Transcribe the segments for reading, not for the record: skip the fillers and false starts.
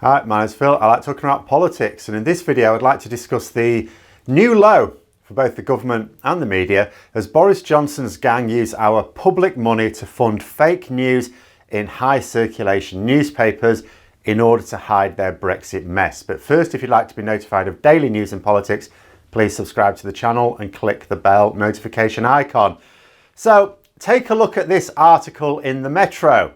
Hi, my name's Phil. I like talking about politics, and in this video I'd like to discuss the new low for both the government and the media as Boris Johnson's gang use our public money to fund fake news in high circulation newspapers in order to hide their Brexit mess. But first, if you'd like to be notified of daily news and politics, please subscribe to the channel and click the bell notification icon. So take a look at this article in the Metro.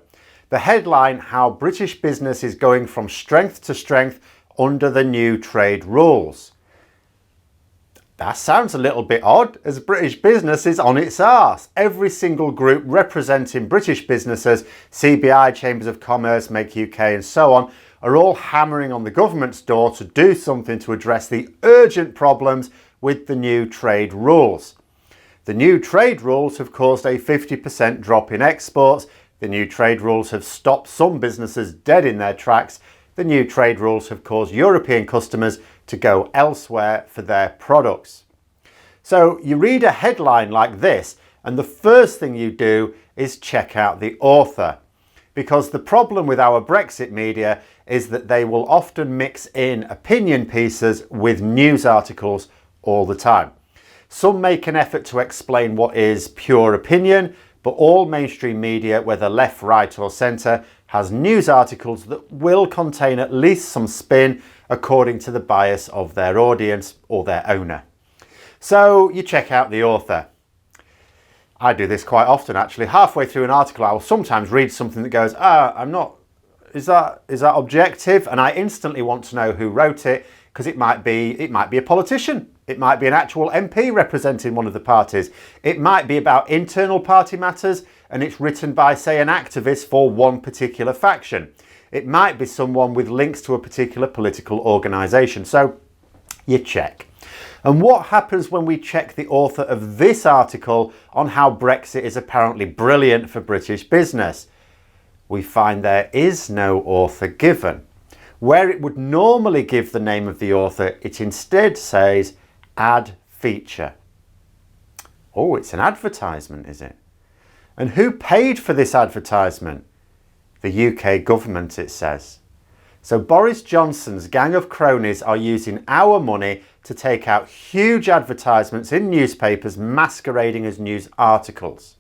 The headline, how British business is going from strength to strength under the new trade rules. That sounds a little bit odd, as British business is on its arse. Every single group representing British businesses, CBI, Chambers of Commerce, Make UK and so on, are all hammering on the government's door to do something to address the urgent problems with the new trade rules. The new trade rules have caused a 50% drop in exports. The new trade rules have stopped some businesses dead in their tracks. The new trade rules have caused European customers to go elsewhere for their products. So you read a headline like this, and the first thing you do is check out the author. Because the problem with our Brexit media is that they will often mix in opinion pieces with news articles all the time. Some make an effort to explain what is pure opinion, but all mainstream media, whether left, right or centre, has news articles that will contain at least some spin according to the bias of their audience or their owner. So you check out the author. I do this quite often actually. Halfway through an article I will sometimes read something that goes, is that objective? And I instantly want to know who wrote it, because it might be a politician. It might be an actual MP representing one of the parties. It might be about internal party matters and it's written by, say, an activist for one particular faction. It might be someone with links to a particular political organisation. So you check. And what happens when we check the author of this article on how Brexit is apparently brilliant for British business? We find there is no author given. Where it would normally give the name of the author, it instead says add feature. Oh, it's an advertisement, is it? And who paid for this advertisement? The UK government, it says. So Boris Johnson's gang of cronies are using our money to take out huge advertisements in newspapers masquerading as news articles.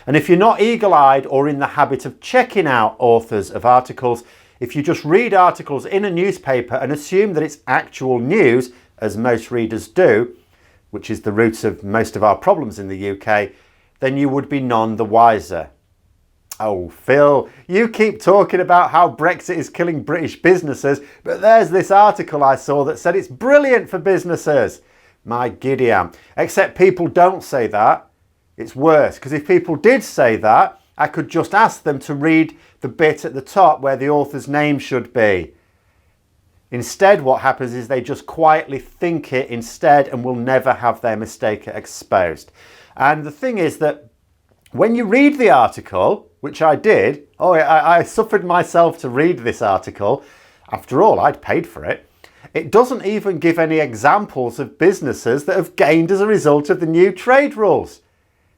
And if you're not eagle-eyed or in the habit of checking out authors of articles, if you just read articles in a newspaper and assume that it's actual news, as most readers do, which is the root of most of our problems in the UK, then you would be none the wiser. Oh, Phil, you keep talking about how Brexit is killing British businesses, but there's this article I saw that said it's brilliant for businesses. My Gideon. Except people don't say that. It's worse, because if people did say that, I could just ask them to read the bit at the top where the author's name should be. Instead, what happens is they just quietly think it instead and will never have their mistake exposed. And the thing is that when you read the article, which I did, I suffered myself to read this article. After all, I'd paid for it. It doesn't even give any examples of businesses that have gained as a result of the new trade rules.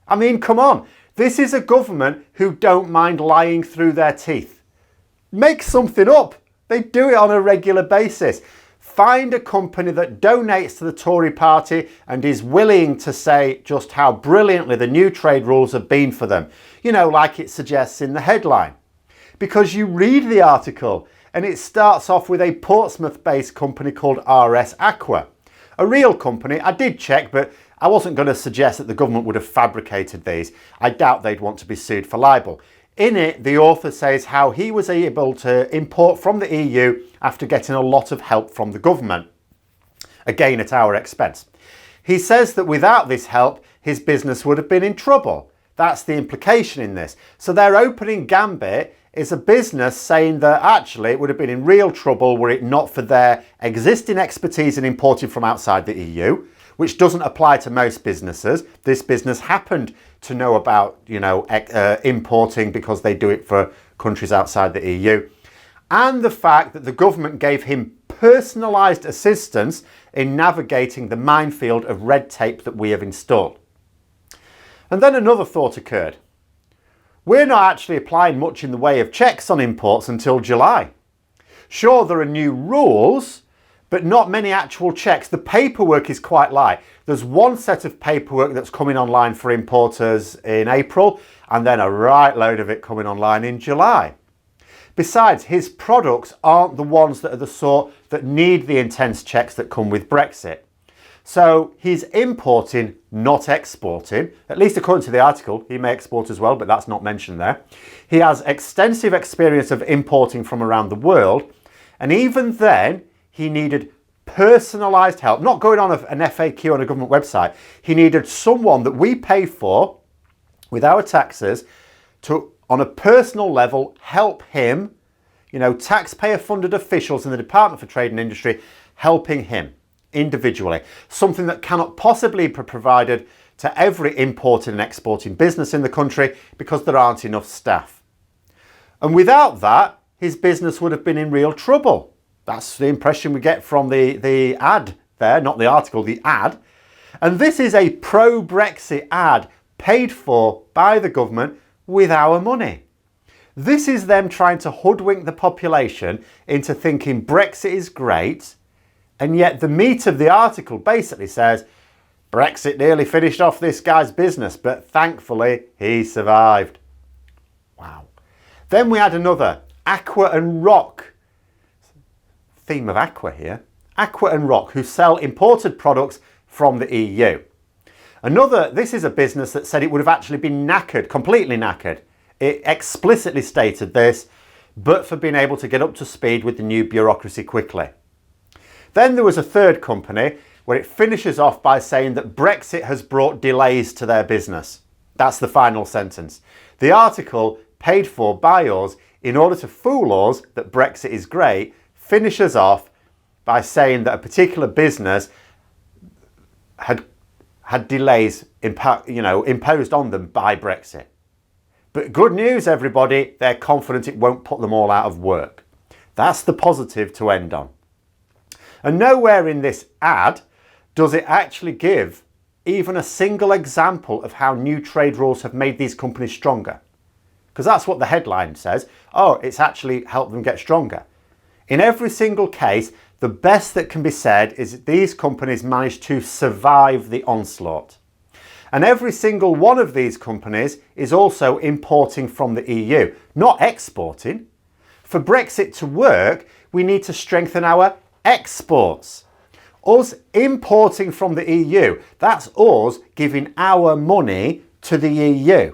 I mean, come on. This is a government who don't mind lying through their teeth. Make something up. They do it on a regular basis. Find a company that donates to the Tory party and is willing to say just how brilliantly the new trade rules have been for them. You know, like it suggests in the headline. Because you read the article and it starts off with a Portsmouth-based company called RS Aqua. A real company. I did check, but I wasn't going to suggest that the government would have fabricated these. I doubt they'd want to be sued for libel. In it, the author says how he was able to import from the EU after getting a lot of help from the government, again at our expense. He says that without this help, his business would have been in trouble. That's the implication in this. So their opening gambit is a business saying that actually it would have been in real trouble were it not for their existing expertise in importing from outside the EU, which doesn't apply to most businesses. This business happened to know about, importing because they do it for countries outside the EU. And the fact that the government gave him personalised assistance in navigating the minefield of red tape that we have installed. And then another thought occurred. We're not actually applying much in the way of checks on imports until July. Sure, there are new rules, but not many actual checks. The paperwork is quite light. There's one set of paperwork that's coming online for importers in April, and then a right load of it coming online in July. Besides, his products aren't the ones that are the sort that need the intense checks that come with Brexit. So he's importing, not exporting, at least according to the article. He may export as well, but that's not mentioned there. He has extensive experience of importing from around the world, and even then he needed personalised help, not going on an FAQ on a government website. He needed someone that we pay for with our taxes to, on a personal level, help him, taxpayer funded officials in the Department for Trade and Industry helping him individually, something that cannot possibly be provided to every importing and exporting business in the country because there aren't enough staff. And without that, his business would have been in real trouble. That's the impression we get from the ad there, not the article, the ad. And this is a pro-Brexit ad paid for by the government with our money. This is them trying to hoodwink the population into thinking Brexit is great, and yet the meat of the article basically says Brexit nearly finished off this guy's business, but thankfully he survived. Wow. Then we had another, Aqua and Rock. Theme of Aqua here. Aqua and Rock, who sell imported products from the EU. This is a business that said it would have actually been knackered, completely knackered. It explicitly stated this, but for being able to get up to speed with the new bureaucracy quickly. Then there was a third company where it finishes off by saying that Brexit has brought delays to their business. That's the final sentence. The article, paid for by us in order to fool us that Brexit is great, finishes off by saying that a particular business had delays imposed on them by Brexit. But good news, everybody, they're confident it won't put them all out of work. That's the positive to end on. And nowhere in this ad does it actually give even a single example of how new trade rules have made these companies stronger. Because that's what the headline says. Oh, it's actually helped them get stronger. In every single case, the best that can be said is that these companies managed to survive the onslaught. And every single one of these companies is also importing from the EU, not exporting. For Brexit to work, we need to strengthen our exports. Us importing from the EU, that's us giving our money to the EU.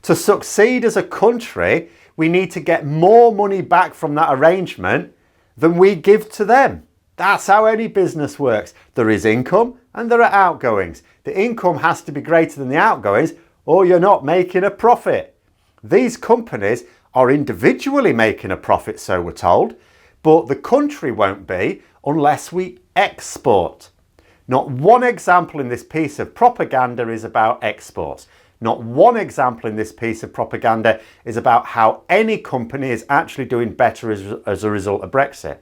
To succeed as a country, we need to get more money back from that arrangement than we give to them. That's how any business works. There is income and there are outgoings. The income has to be greater than the outgoings or you're not making a profit. These companies are individually making a profit, so we're told, but the country won't be unless we export. Not one example in this piece of propaganda is about exports. Not one example in this piece of propaganda is about how any company is actually doing better as a result of Brexit.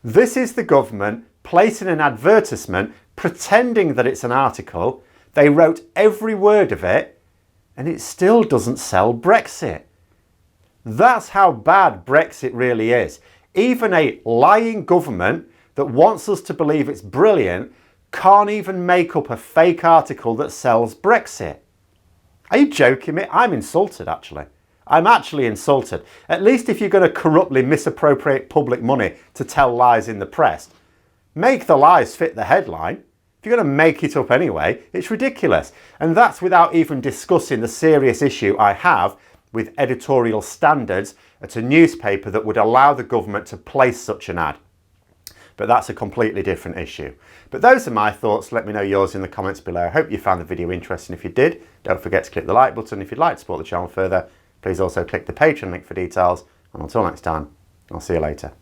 This is the government placing an advertisement, pretending that it's an article. They wrote every word of it, and it still doesn't sell Brexit. That's how bad Brexit really is. Even a lying government that wants us to believe it's brilliant can't even make up a fake article that sells Brexit. Are you joking me? I'm insulted, actually. I'm actually insulted. At least if you're going to corruptly misappropriate public money to tell lies in the press, make the lies fit the headline. If you're going to make it up anyway, it's ridiculous. And that's without even discussing the serious issue I have with editorial standards at a newspaper that would allow the government to place such an ad. But that's a completely different issue. But those are my thoughts. Let me know yours in the comments below. I hope you found the video interesting. If you did, don't forget to click the like button. If you'd like to support the channel further, please also click the Patreon link for details. And until next time, I'll see you later.